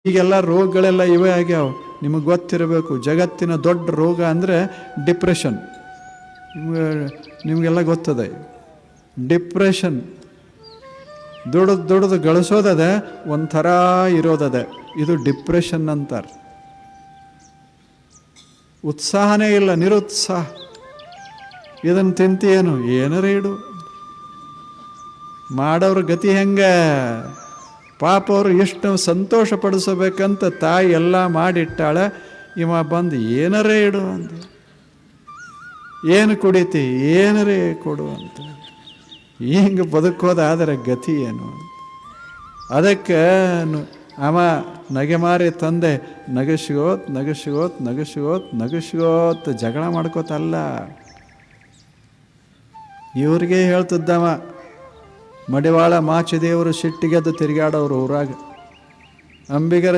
ಈಗೆಲ್ಲ ರೋಗಗಳೆಲ್ಲ ಇವೇ ಆಗ್ಯಾವ. ನಿಮಗೆ ಗೊತ್ತಿರಬೇಕು, ಜಗತ್ತಿನ ದೊಡ್ಡ ರೋಗ ಅಂದರೆ ಡಿಪ್ರೆಷನ್. ನಿಮಗೆಲ್ಲ ಗೊತ್ತದೆ. ಡಿಪ್ರೆಷನ್ ದುಡ್ದು ಗಳಿಸೋದದೆ, ಒಂಥರ ಇರೋದದೆ, ಇದು ಡಿಪ್ರೆಷನ್ ಅಂತಾರೆ. ಉತ್ಸಾಹನೇ ಇಲ್ಲ, ನಿರುತ್ಸಾಹ. ಇದನ್ನು ತಿಂತೀಯೇನು, ಏನಾರ ಇಡು. ಮಾಡೋರ ಗತಿ ಹೆಂಗೆ? ಪಾಪ ಅವರು ಎಷ್ಟು ಸಂತೋಷ ಪಡಿಸಬೇಕಂತ ತಾಯಿ ಎಲ್ಲ ಮಾಡಿಟ್ಟಾಳೆ. ಇವ ಬಂದು ಏನಾರೇ ಇಡು ಅಂತ, ಏನು ಕುಡಿತಿ, ಏನರೇ ಕೊಡು ಅಂತ. ಹಿಂಗೆ ಬದುಕೋದಾದರೆ ಗತಿ ಏನು? ಅದಕ್ಕೆ ಅವ ನಗೆಮಾರಿ ತಂದೆ ನಗಸ್ಗೋತ್ ಜಗಳ ಮಾಡ್ಕೋತಲ್ಲ. ಇವ್ರಿಗೆ ಹೇಳ್ತಿದ್ದವ, ಮಡಿವಾಳ ಮಾಚಿದೇವರು ಸಿಟ್ಟಿಗೆದ್ದು ತಿರುಗಾಡೋರು ಊರಾಗ. ಅಂಬಿಗರ